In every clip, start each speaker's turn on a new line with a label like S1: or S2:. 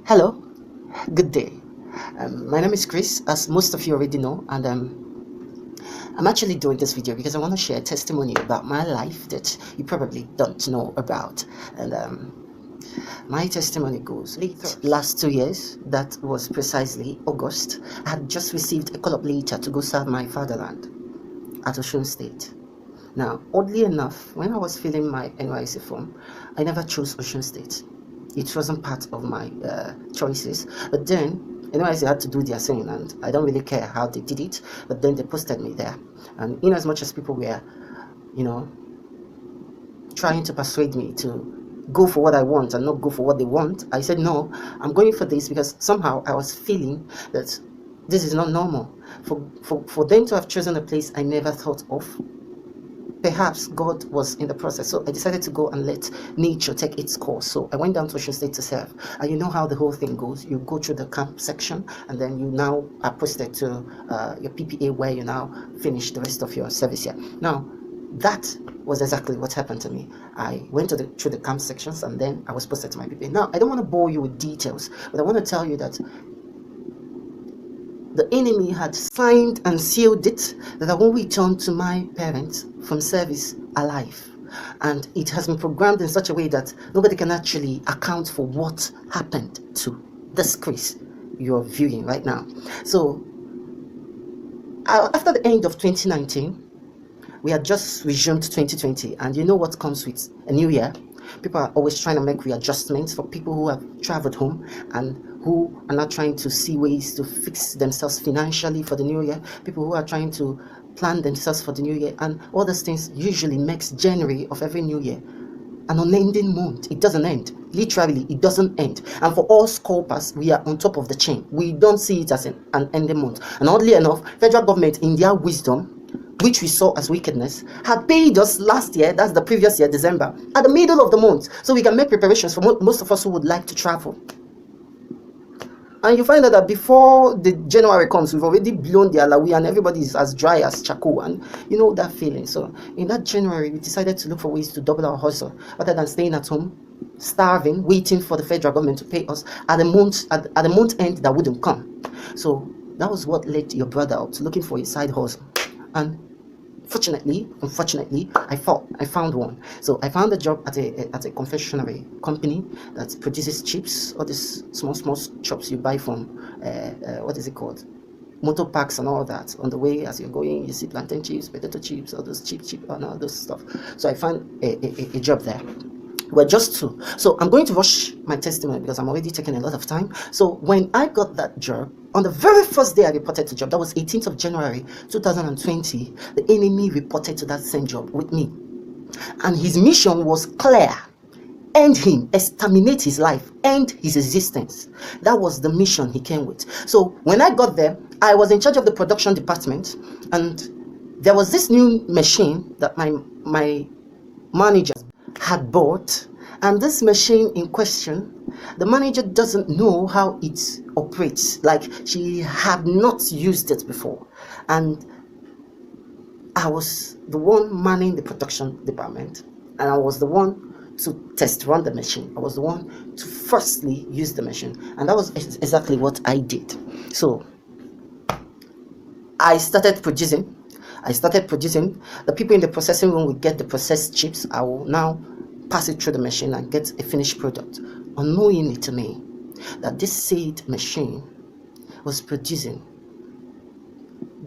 S1: Hello, good day. My name is Chris, as most of you already know, and I'm actually doing this video because I want to share a testimony about my life that you probably don't know about. And my testimony goes late last 2 years, that was precisely August. I had just received a call up later to go serve my fatherland at Osun State. Now, oddly enough, when I was filling my NYC form, I never chose Osun State. It wasn't part of my choices. But then, NYC had to do their thing, and I don't really care how they did it. But then they posted me there. And in as much as people were, you know, trying to persuade me to go for what I want and not go for what they want, I said, no, I'm going for this because somehow I was feeling that this is not normal. For them to have chosen a place I never thought of, perhaps God was in the process. So I decided to go and let nature take its course. So I went down to Osun State to serve. And you know how the whole thing goes. You go through the camp section, and then you now are posted to your PPA, where you now finish the rest of your service here. Now, that was exactly what happened to me. I went through the camp sections, and then I was posted to my PPA. Now, I don't want to bore you with details, but I want to tell you that the enemy had signed and sealed it that I won't return to my parents from service alive. And it has been programmed in such a way that nobody can actually account for what happened to this Chris you're viewing right now. So, after the end of 2019, we had just resumed 2020, and you know what comes with a new year? People are always trying to make readjustments for people who have traveled home and who are not trying to see ways to fix themselves financially for the new year, people who are trying to plan themselves for the new year, and all those things usually makes January of every new year an unending month. It doesn't end. Literally, it doesn't end. And for all scopers, we are on top of the chain. We don't see it as an ending month. And oddly enough, federal government, in their wisdom, which we saw as wickedness, had paid us last year, that's the previous year, December, at the middle of the month, so we can make preparations for most of us who would like to travel. And you find out that before the January comes, we've already blown the alawi and everybody is as dry as charcoal, and you know that feeling. So in that January, we decided to look for ways to double our hustle rather than staying at home, starving, waiting for the federal government to pay us at the month end that wouldn't come. So that was what led your brother out looking for a side hustle. And unfortunately, I found one. So I found a job at a confectionery company that produces chips, all these small chops you buy from what is it called, motor parks and all that. On the way as you're going, you see plantain chips, potato chips, all those cheap and all those stuff. So I found a job there. Well, just two. So I'm going to rush my testimony because I'm already taking a lot of time. So when I got that job, on the very first day I reported to job, that was 18th of January 2020, the enemy reported to that same job with me. And his mission was clear: end him, exterminate his life, end his existence. That was the mission he came with. So when I got there, I was in charge of the production department, and there was this new machine that my manager had bought, and this machine in question, the manager doesn't know how it operates. Like, she had not used it before, and I was the one manning the production department, and I was the one to test run the machine. I was the one to firstly use the machine, and that was exactly what I did. So I started producing. The people in the processing room would get the processed chips. I will now pass it through the machine and get a finished product, unknowingly to me that this said machine was producing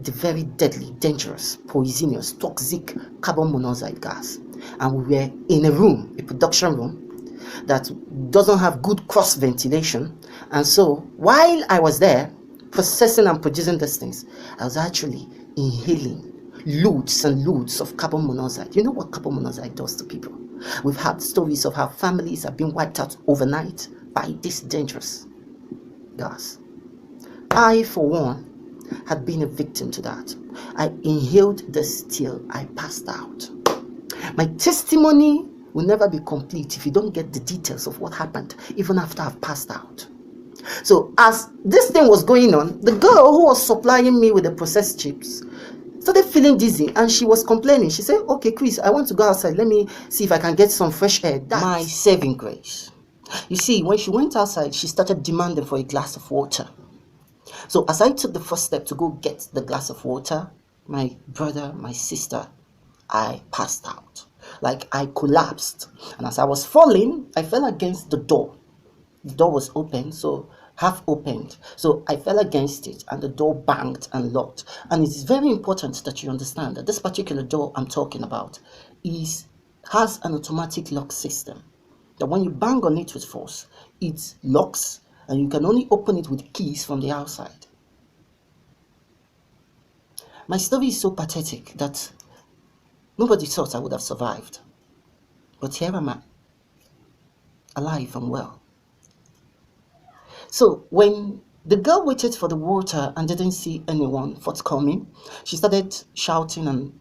S1: the very deadly, dangerous, poisonous, toxic carbon monoxide gas. And we were in a room, a production room, that doesn't have good cross ventilation. And so while I was there processing and producing these things, I was actually inhaling loads and loads of carbon monoxide. You know what carbon monoxide does to people? We've had stories of how families have been wiped out overnight by this dangerous gas. I, for one, had been a victim to that. I inhaled this till I passed out. My testimony will never be complete if you don't get the details of what happened, even after I've passed out. So as this thing was going on, the girl who was supplying me with the processed chips started feeling dizzy, and she was complaining. She said, okay, Chris, I want to go outside. Let me see if I can get some fresh air. That's my saving grace. You see, when she went outside, she started demanding for a glass of water. So as I took the first step to go get the glass of water, my brother, my sister, I passed out. Like I collapsed. And as I was falling, I fell against the door. The door was open, so half opened. So I fell against it and the door banged and locked. And it's very important that you understand that this particular door I'm talking about has an automatic lock system. That when you bang on it with force, it locks and you can only open it with keys from the outside. My story is so pathetic that nobody thought I would have survived. But here am I, alive and well. So when the girl waited for the water and didn't see anyone forthcoming, she started shouting and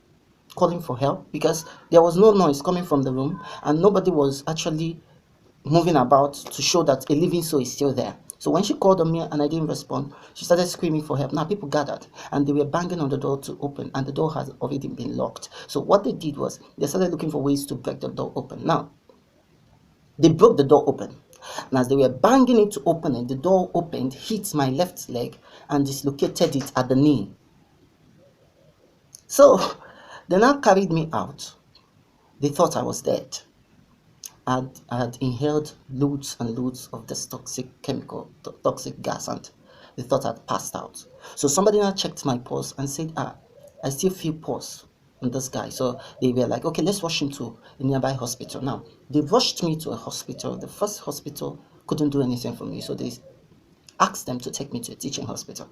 S1: calling for help because there was no noise coming from the room and nobody was actually moving about to show that a living soul is still there. So when she called on me and I didn't respond, she started screaming for help. Now people gathered and they were banging on the door to open and the door has already been locked. So what they did was they started looking for ways to break the door open. Now, they broke the door open. And as they were banging it to open it, the door opened, hit my left leg and dislocated it at the knee. So they now carried me out. They thought I was dead. I had inhaled loads and loads of this toxic chemical, toxic gas, and they thought I'd passed out. So somebody now checked my pulse and said, I still feel pulse on this guy. So they were like, okay, let's rush him to a nearby hospital. Now, they rushed me to a hospital. The first hospital couldn't do anything for me, so they asked them to take me to a teaching hospital.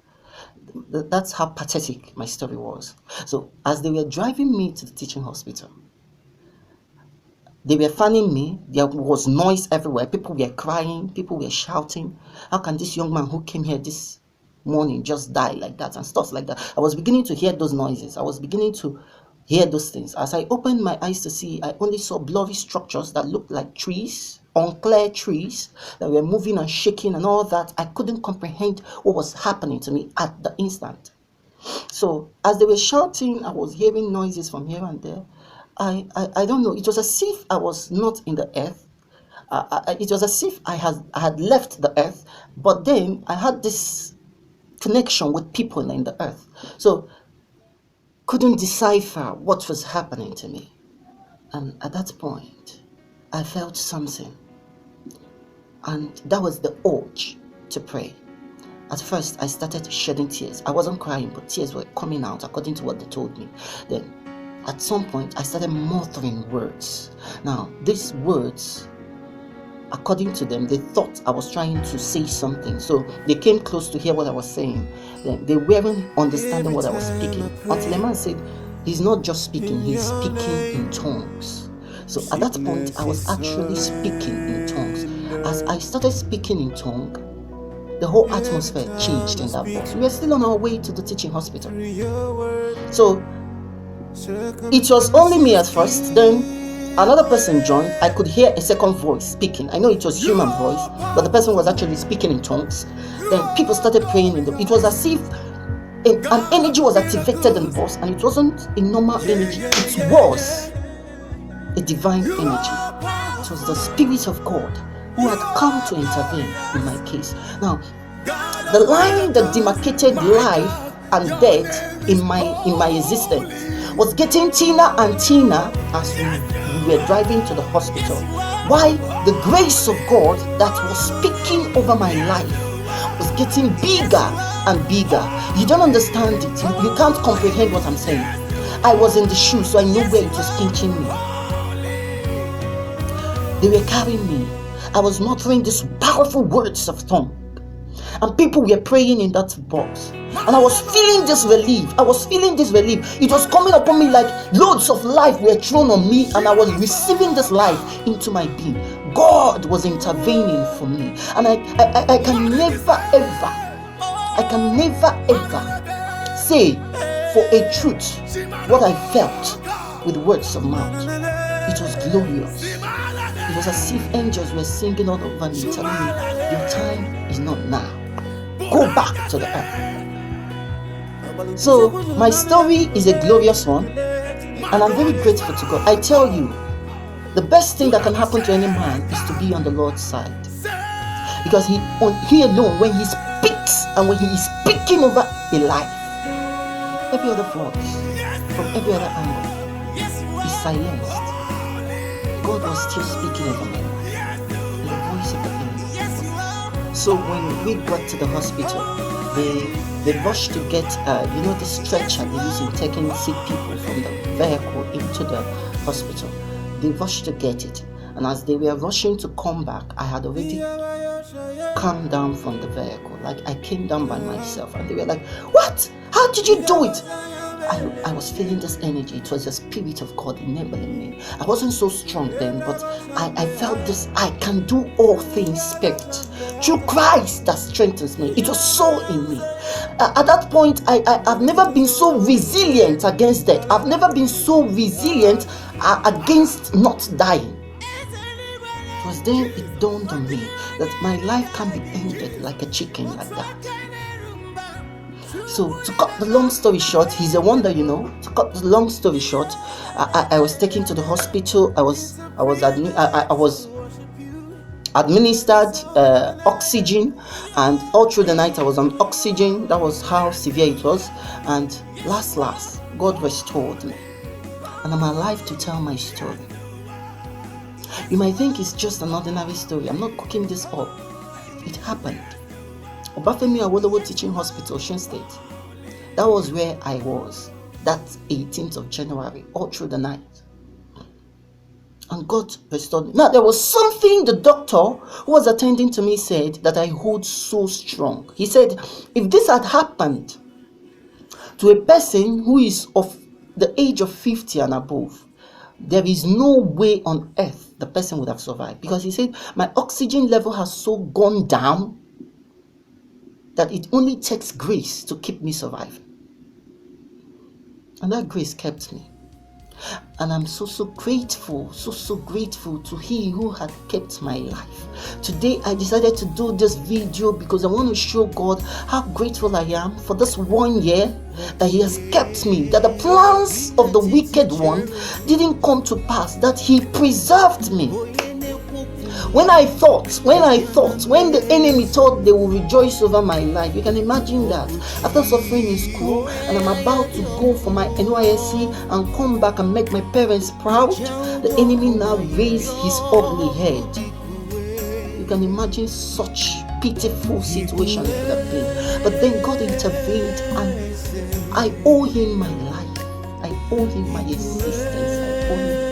S1: That's how pathetic my story was. So as they were driving me to the teaching hospital, they were fanning me. There was noise everywhere. People were crying. People were shouting. How can this young man who came here this morning just die like that and stuff like that? I was beginning to hear those noises. I was beginning to hear those things. As I opened my eyes to see, I only saw blurry structures that looked like trees, unclear trees that were moving and shaking and all that. I couldn't comprehend what was happening to me at the instant. So as they were shouting, I was hearing noises from here and there. I don't know. It was as if I was not in the earth. It was as if I had left the earth, but then I had this connection with people in the earth. So couldn't decipher what was happening to me. And at that point, I felt something. And that was the urge to pray. At first, I started shedding tears. I wasn't crying, but tears were coming out according to what they told me. Then at some point, I started muttering words. Now, these words, according to them, they thought I was trying to say something. So they came close to hear what I was saying. Then they weren't understanding what I was speaking. Until a man said, he's not just speaking, he's speaking in tongues. So at that point, I was actually speaking in tongues. As I started speaking in tongue, the whole atmosphere changed in that box. We were still on our way to the teaching hospital. So it was only me at first, then another person joined. I could hear a second voice speaking. I know it was human voice, but the person was actually speaking in tongues. Then people started praying in them. It was as if an energy was activated in the bus, and it wasn't a normal energy. It was a divine energy. It was the Spirit of God who had come to intervene in my case. Now, the line that demarcated life and death in my existence was getting thinner and thinner as we were driving to the hospital. Why the grace of God that was speaking over my life was getting bigger and bigger. You don't understand it. You can't comprehend what I'm saying. I was in the shoe, so I knew where it was pinching me. They were carrying me. I was muttering these powerful words of tongue. And people were praying in that box. And I was feeling this relief. It was coming upon me like loads of life were thrown on me, and I was receiving this life into my being. God was intervening for me. And I can never ever say for a truth what I felt with words of mouth. It was glorious. It was as if angels were singing all over me, telling me, your time is not now. Go back to the earth. So my story is a glorious one, and I'm very grateful to God. I tell you, the best thing that can happen to any man is to be on the Lord's side. Because he alone, when he speaks and when he is speaking over a life, every other voice from every other angle is silenced. God was still speaking over me, the voice of the enemy. So when we got to the hospital, they rushed to get the stretcher they use in taking sick people from the vehicle into the hospital. They rushed to get it, and as they were rushing to come back, I had already come down from the vehicle. Like, I came down by myself, and they were like, "What? How did you do it?" I was feeling this energy. It was the Spirit of God enabling me. I wasn't so strong then, but I felt this. I can do all things, Spirit, through Christ that strengthens me. It was so in me. At that point, I've never been so resilient against death. I've never been so resilient against not dying. It was then it dawned on me that my life can be ended like a chicken, like that. So to cut the long story short, he's a wonder, To cut the long story short, I was taken to the hospital. I was administered oxygen, and all through the night I was on oxygen. That was how severe it was. And last, God restored me, and I'm alive to tell my story. You might think it's just an ordinary story. I'm not cooking this up. It happened. Obafemi Awolowo Teaching Hospital, Osun State. That was where I was that 18th of January, all through the night. And God restored me. Now, there was something the doctor who was attending to me said that I hold so strong. He said, if this had happened to a person who is of the age of 50 and above, there is no way on earth the person would have survived. Because he said, my oxygen level has so gone down that it only takes grace to keep me surviving. And that grace kept me. And I'm so grateful, so grateful to He who had kept my life. Today I decided to do this video because I want to show God how grateful I am for this 1 year that He has kept me, that the plans of the wicked one didn't come to pass, that He preserved me. When the enemy thought they will rejoice over my life, you can imagine that. After suffering in school, and I'm about to go for my NYSC and come back and make my parents proud, the enemy now raised his ugly head. You can imagine such pitiful situation it would have been. But then God intervened, and I owe Him my life. I owe Him my existence. I owe Him